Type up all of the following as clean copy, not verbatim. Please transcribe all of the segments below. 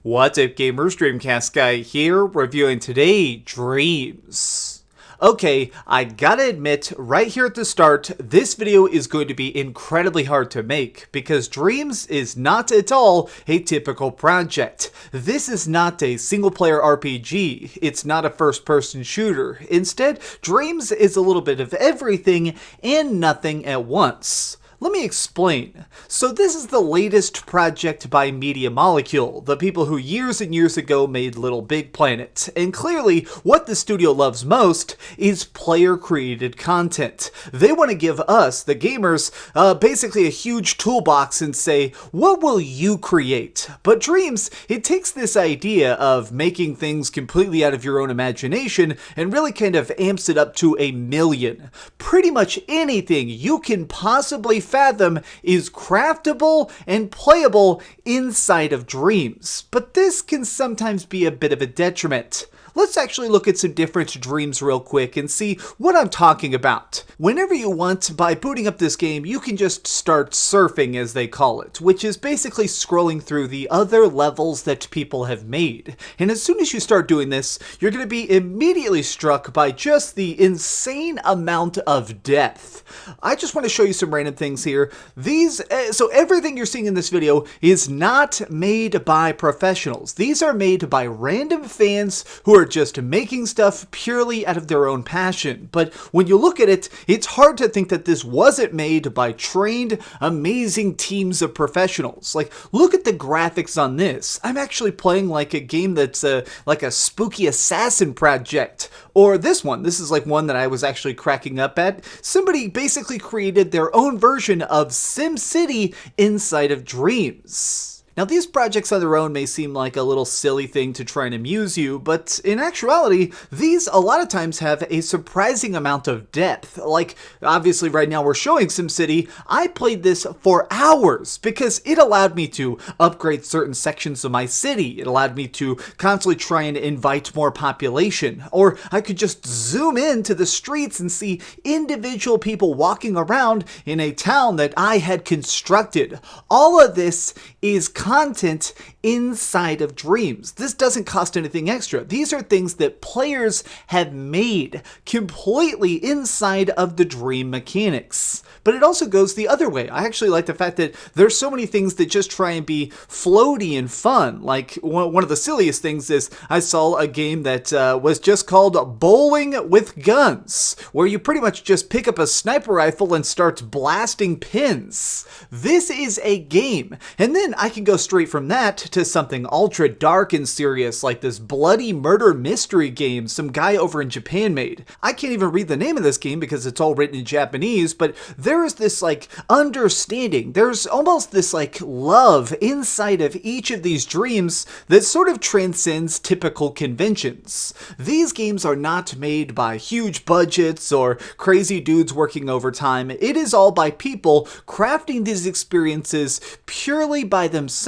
What's up gamers, Dreamcastguy here, reviewing today Dreams. Okay, I gotta admit, right here at the start, this video is going to be incredibly hard to make, because Dreams is not at all a typical project. This is not a single-player RPG, it's not a first-person shooter. Instead, Dreams is a little bit of everything and nothing at once. Let me explain. So this is the latest project by Media Molecule, the people who years and years ago made Little Big Planet. And clearly, what the studio loves most is player-created content. They want to give us, the gamers, basically a huge toolbox and say, what will you create? But Dreams, it takes this idea of making things completely out of your own imagination and really kind of amps it up to 1,000,000. Pretty much anything you can possibly fathom is craftable and playable inside of Dreams, but this can sometimes be a bit of a detriment. Let's actually look at some different Dreams real quick and see what I'm talking about. Whenever you want, by booting up this game, you can just start surfing, as they call it, which is basically scrolling through the other levels that people have made. And as soon as you start doing this, you're going to be immediately struck by just the insane amount of depth. I just want to show you some random things here. So everything you're seeing in this video is not made by professionals. These are made by random fans who are just making stuff purely out of their own passion. But when you look at it, it's hard to think that this wasn't made by trained, amazing teams of professionals. Like, look at the graphics on this. I'm actually playing like a game that's like a spooky assassin project. Or this one. This is like one that I was actually cracking up at. Somebody basically created their own version of SimCity inside of Dreams. Now, these projects on their own may seem like a little silly thing to try and amuse you, but in actuality, these a lot of times have a surprising amount of depth. Like, obviously right now we're showing SimCity. I played this for hours because it allowed me to upgrade certain sections of my city. It allowed me to constantly try and invite more population, or I could just zoom into the streets and see individual people walking around in a town that I had constructed. All of this is content inside of Dreams. This doesn't cost anything extra. These are things that players have made completely inside of the Dream mechanics. But it also goes the other way. I actually like the fact that there's so many things that just try and be floaty and fun. Like, one of the silliest things is I saw a game that was just called Bowling with Guns, where you pretty much just pick up a sniper rifle and start blasting pins. This is a game. And then I can go straight from that to something ultra dark and serious, like this bloody murder mystery game some guy over in Japan made. I can't even read the name of this game because it's all written in Japanese, but there is this like understanding, there's almost this like love inside of each of these dreams that sort of transcends typical conventions. These games are not made by huge budgets or crazy dudes working overtime. It is all by people crafting these experiences purely by themselves.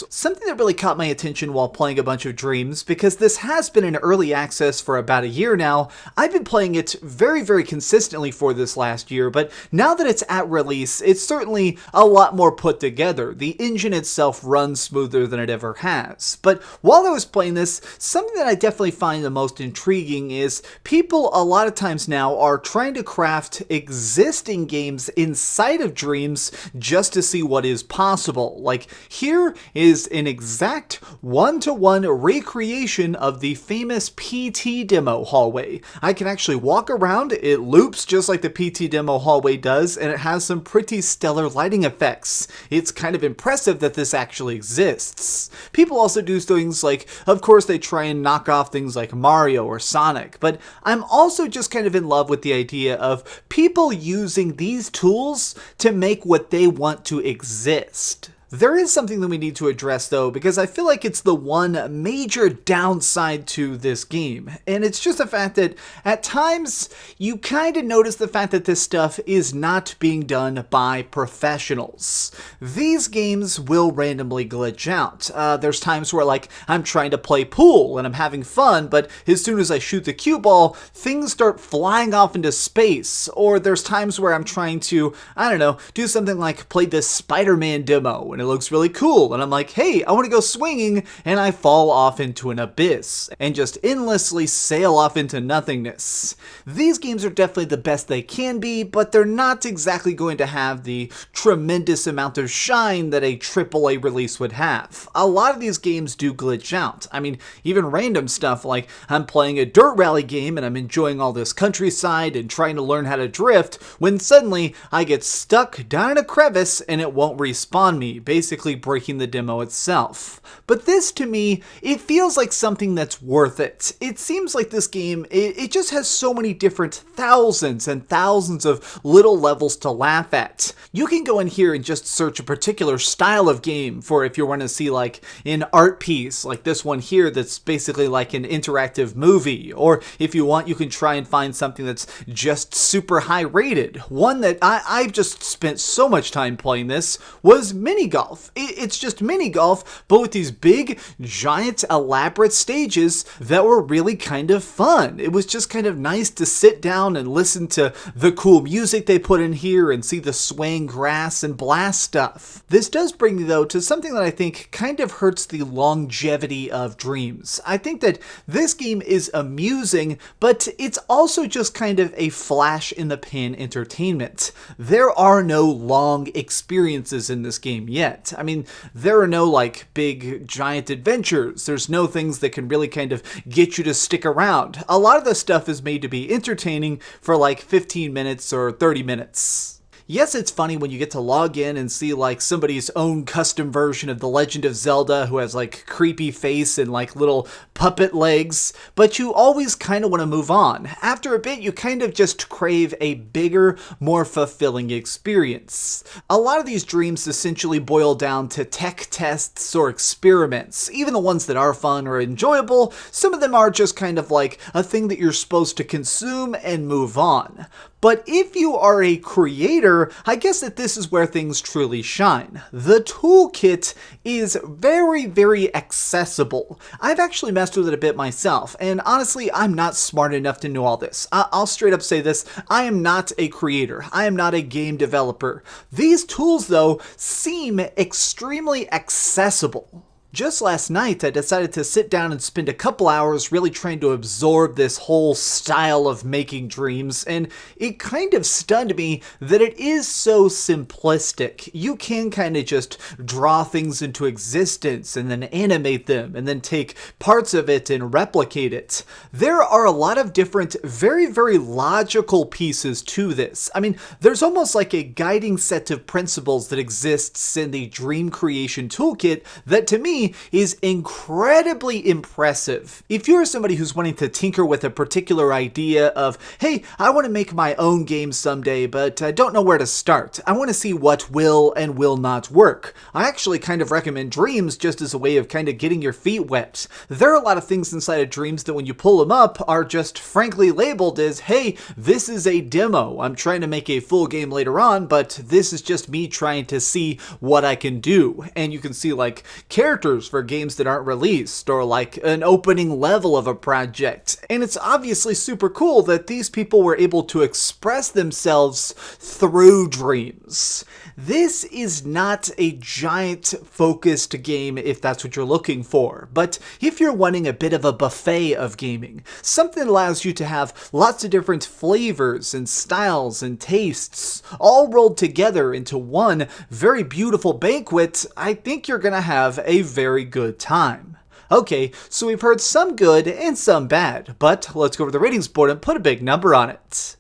Something that really caught my attention while playing a bunch of Dreams, because this has been in early access for about a year now. I've been playing it very, very consistently for this last year, but now that it's at release, it's certainly a lot more put together. The engine itself runs smoother than it ever has. But while I was playing this, something that I definitely find the most intriguing is people a lot of times now are trying to craft existing games inside of Dreams just to see what is possible. Like, here is an exact one-to-one recreation of the famous PT demo hallway. I can actually walk around, it loops just like the PT demo hallway does, and it has some pretty stellar lighting effects. It's kind of impressive that this actually exists. People also do things like, of course, they try and knock off things like Mario or Sonic, but I'm also just kind of in love with the idea of people using these tools to make what they want to exist. There is something that we need to address though, because I feel like it's the one major downside to this game, and it's just the fact that at times you kind of notice the fact that this stuff is not being done by professionals. These games will randomly glitch out. There's times where like I'm trying to play pool and I'm having fun, but as soon as I shoot the cue ball, things start flying off into space. Or there's times where I'm trying to, I don't know, do something like play this Spider-Man demo and it looks really cool, and I'm like, hey, I want to go swinging, and I fall off into an abyss and just endlessly sail off into nothingness. These games are definitely the best they can be, but they're not exactly going to have the tremendous amount of shine that a AAA release would have. A lot of these games do glitch out. I mean, even random stuff like I'm playing a dirt rally game and I'm enjoying all this countryside and trying to learn how to drift, when suddenly I get stuck down in a crevice and it won't respawn me, basically breaking the demo itself. But this, to me, it feels like something that's worth it. It seems like this game, it just has so many different thousands and thousands of little levels to laugh at. You can go in here and just search a particular style of game for if you want to see like an art piece, like this one here that's basically like an interactive movie. Or if you want, you can try and find something that's just super high rated. One that I've just spent so much time playing this was mini golf. It's just mini golf, but with these big, giant, elaborate stages that were really kind of fun. It was just kind of nice to sit down and listen to the cool music they put in here and see the swaying grass and blast stuff. This does bring me though to something that I think kind of hurts the longevity of Dreams. I think that this game is amusing, but it's also just kind of a flash in the pan entertainment. There are no long experiences in this game yet. I mean, there are no like big giant adventures. There's no things that can really kind of get you to stick around. A lot of the stuff is made to be entertaining for like 15 minutes or 30 minutes. Yes, it's funny when you get to log in and see like somebody's own custom version of The Legend of Zelda who has like creepy face and like little puppet legs, but you always kind of want to move on. After a bit, you kind of just crave a bigger, more fulfilling experience. A lot of these dreams essentially boil down to tech tests or experiments. Even the ones that are fun or enjoyable, some of them are just kind of like a thing that you're supposed to consume and move on. But if you are a creator, I guess that this is where things truly shine. The toolkit is very, very accessible. I've actually messed with it a bit myself, and honestly, I'm not smart enough to know all this. I'll straight up say this, I am not a creator. I am not a game developer. These tools, though, seem extremely accessible. Just last night, I decided to sit down and spend a couple hours really trying to absorb this whole style of making dreams, and it kind of stunned me that it is so simplistic. You can kind of just draw things into existence and then animate them and then take parts of it and replicate it. There are a lot of different, very, very logical pieces to this. I mean, there's almost like a guiding set of principles that exists in the Dream Creation Toolkit that, to me, is incredibly impressive. If you're somebody who's wanting to tinker with a particular idea of, hey, I want to make my own game someday, but I don't know where to start. I want to see what will and will not work. I actually kind of recommend Dreams just as a way of kind of getting your feet wet. There are a lot of things inside of Dreams that when you pull them up are just frankly labeled as, hey, this is a demo. I'm trying to make a full game later on, but this is just me trying to see what I can do. And you can see like characters for games that aren't released, or like an opening level of a project. And it's obviously super cool that these people were able to express themselves through Dreams. This is not a giant focused game if that's what you're looking for, but if you're wanting a bit of a buffet of gaming, something that allows you to have lots of different flavors and styles and tastes all rolled together into one very beautiful banquet, I think you're gonna have a very good time. Okay, so we've heard some good and some bad, but let's go over the ratings board and put a big number on it.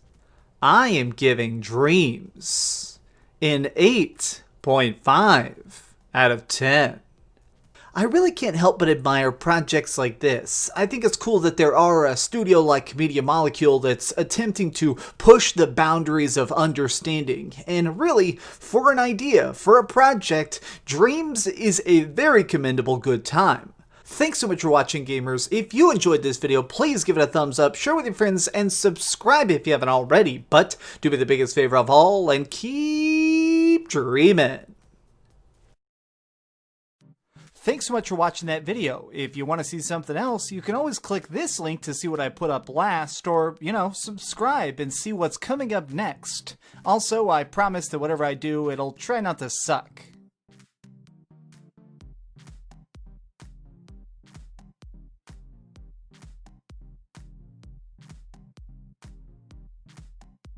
I am giving Dreams an 8.5 out of 10. I really can't help but admire projects like this. I think it's cool that there are a studio like Media Molecule that's attempting to push the boundaries of understanding. And really, for an idea, for a project, Dreams is a very commendable good time. Thanks so much for watching, gamers. If you enjoyed this video, please give it a thumbs up, share with your friends, and subscribe if you haven't already. But do me the biggest favor of all and keep dreaming. Thanks so much for watching that video. If you want to see something else, you can always click this link to see what I put up last, or, subscribe and see what's coming up next. Also, I promise that whatever I do, it'll try not to suck.